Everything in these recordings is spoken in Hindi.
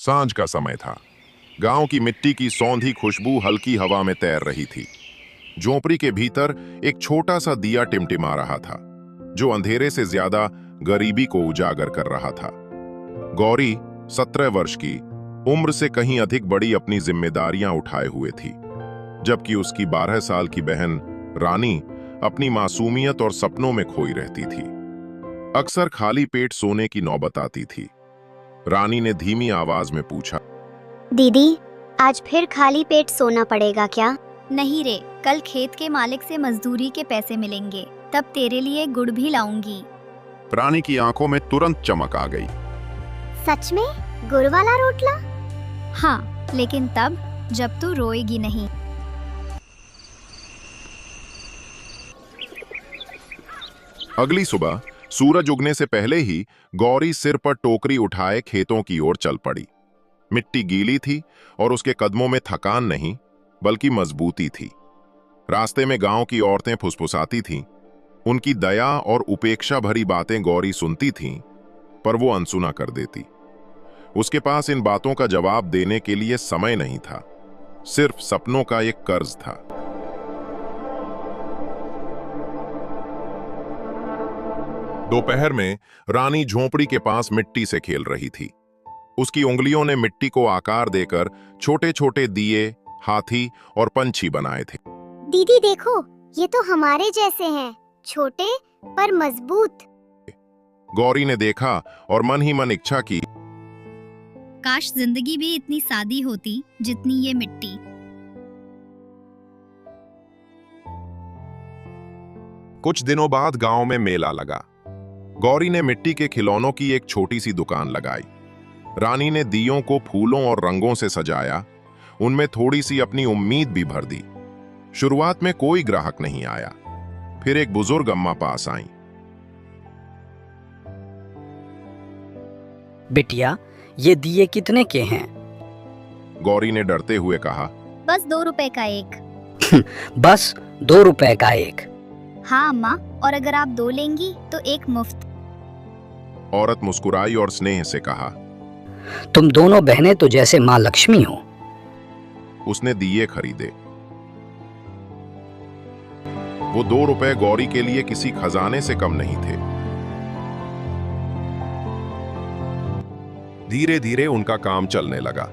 सांझ का समय था। गांव की मिट्टी की सौंधी खुशबू हल्की हवा में तैर रही थी। झोपड़ी के भीतर एक छोटा सा दिया टिमटिमा रहा था, जो अंधेरे से ज्यादा गरीबी को उजागर कर रहा था। गौरी 17 वर्ष की उम्र से कहीं अधिक बड़ी अपनी जिम्मेदारियां उठाए हुए थी, जबकि उसकी 12 साल की बहन रानी अपनी मासूमियत और सपनों में खोई रहती थी। अक्सर खाली पेट सोने की नौबत आती थी। रानी ने धीमी आवाज में पूछा, दीदी, आज फिर खाली पेट सोना पड़ेगा क्या? नहीं रे, कल खेत के मालिक से मजदूरी के पैसे मिलेंगे, तब तेरे लिए गुड़ भी लाऊंगी। रानी की आंखों में तुरंत चमक आ गई। सच में? गुड़ वाला रोटला? हाँ, लेकिन तब जब तू रोएगी नहीं। अगली सुबह सूरज उगने से पहले ही गौरी सिर पर टोकरी उठाए खेतों की ओर चल पड़ी। मिट्टी गीली थी और उसके कदमों में थकान नहीं बल्कि मजबूती थी। रास्ते में गांव की औरतें फुसफुसाती थीं। उनकी दया और उपेक्षा भरी बातें गौरी सुनती थीं, पर वो अनसुना कर देती। उसके पास इन बातों का जवाब देने के लिए समय नहीं था, सिर्फ सपनों का एक कर्ज था। दोपहर में रानी झोंपड़ी के पास मिट्टी से खेल रही थी। उसकी उंगलियों ने मिट्टी को आकार देकर छोटे छोटे दिए, हाथी और पंछी बनाए थे। दीदी देखो, ये तो हमारे जैसे हैं, छोटे पर मजबूत। गौरी ने देखा और मन ही मन इच्छा की, काश जिंदगी भी इतनी सादी होती जितनी ये मिट्टी। कुछ दिनों बाद गांव में मेला लगा। गौरी ने मिट्टी के खिलौनों की एक छोटी सी दुकान लगाई। रानी ने दियों को फूलों और रंगों से सजाया, उनमें थोड़ी सी अपनी उम्मीद भी भर दी। शुरुआत में कोई ग्राहक नहीं आया। फिर एक बुजुर्ग अम्मा पास आई। बिटिया, ये दिए कितने के हैं? गौरी ने डरते हुए कहा, बस 2 रुपए का एक। बस 2 रुपए का एक? हाँ अम्मा, और अगर आप 2 लेंगी तो एक मुफ्त। औरत मुस्कुराई और स्नेह से कहा, तुम दोनों बहनें तो जैसे माँ लक्ष्मी हो। उसने दिए खरीदे। वो 2 रुपए गौरी के लिए किसी खजाने से कम नहीं थे। धीरे धीरे उनका काम चलने लगा।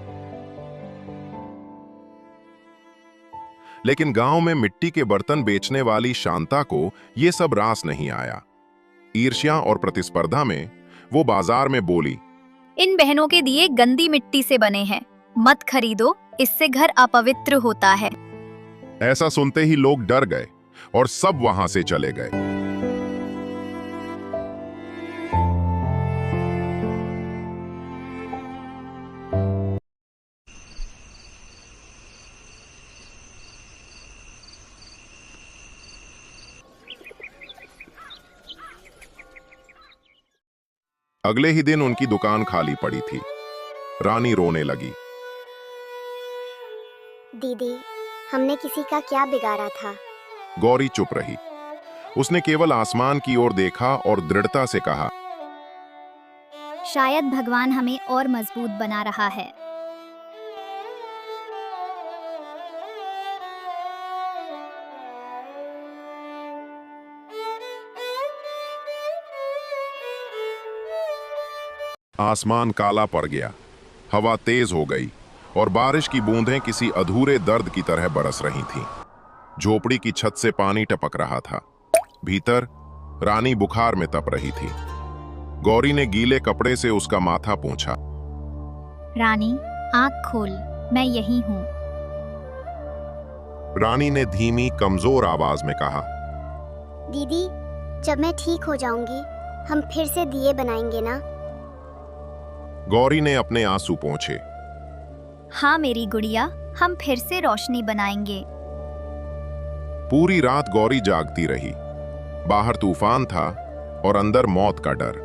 लेकिन गांव में मिट्टी के बर्तन बेचने वाली शांता को यह सब रास नहीं आया। ईर्ष्या और प्रतिस्पर्धा में वो बाजार में बोली, इन बहनों के दिए गंदी मिट्टी से बने हैं, मत खरीदो, इससे घर अपवित्र होता है। ऐसा सुनते ही लोग डर गए और सब वहां से चले गए। अगले ही दिन उनकी दुकान खाली पड़ी थी। रानी रोने लगी। दीदी, हमने किसी का क्या बिगाड़ा था? गौरी चुप रही। उसने केवल आसमान की ओर देखा और दृढ़ता से कहा, शायद भगवान हमें और मजबूत बना रहा है। आसमान काला पड़ गया, हवा तेज हो गई और बारिश की बूंदें किसी अधूरे दर्द की तरह बरस रही थीं। झोपड़ी की छत से पानी टपक रहा था। भीतर रानी बुखार में तप रही थी। गौरी ने गीले कपड़े से उसका माथा पोंछा। रानी, आँख खोल, मैं यही हूँ। रानी ने धीमी कमजोर आवाज में कहा, दीदी, जब मैं ठीक हो जाऊंगी, हम फिर से दिए बनाएंगे ना? गौरी ने अपने आंसू पोंछे। हाँ मेरी गुड़िया, हम फिर से रोशनी बनाएंगे। पूरी रात गौरी जागती रही। बाहर तूफान था और अंदर मौत का डर।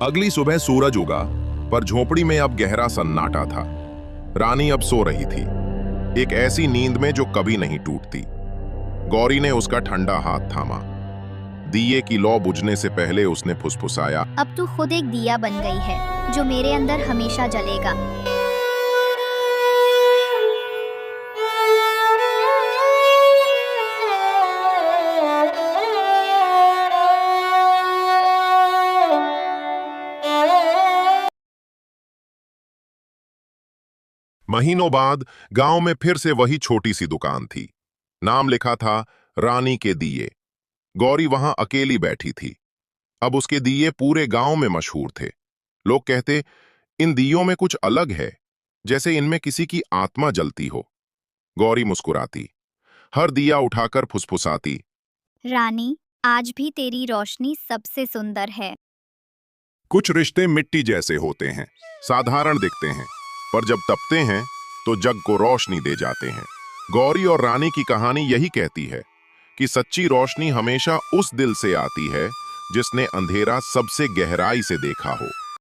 अगली सुबह सूरज उगा, पर झोपड़ी में अब गहरा सन्नाटा था। रानी अब सो रही थी, एक ऐसी नींद में जो कभी नहीं टूटती। गौरी ने उसका ठंडा हाथ थामा। दिए की लौ बुझने से पहले उसने फुसफुसाया, अब तू खुद एक दिया बन गई है जो मेरे अंदर हमेशा जलेगा। महीनों बाद गांव में फिर से वही छोटी सी दुकान थी। नाम लिखा था रानी के दिए। गौरी वहां अकेली बैठी थी। अब उसके दिए पूरे गांव में मशहूर थे। लोग कहते, इन दियों में कुछ अलग है, जैसे इनमें किसी की आत्मा जलती हो। गौरी मुस्कुराती, हर दिया उठाकर फुसफुसाती, रानी, आज भी तेरी रोशनी सबसे सुंदर है। कुछ रिश्ते मिट्टी जैसे होते हैं, साधारण दिखते हैं, पर जब तपते हैं तो जग को रोशनी दे जाते हैं। गौरी और रानी की कहानी यही कहती है कि सच्ची रोशनी हमेशा उस दिल से आती है जिसने अंधेरा सबसे गहराई से देखा हो।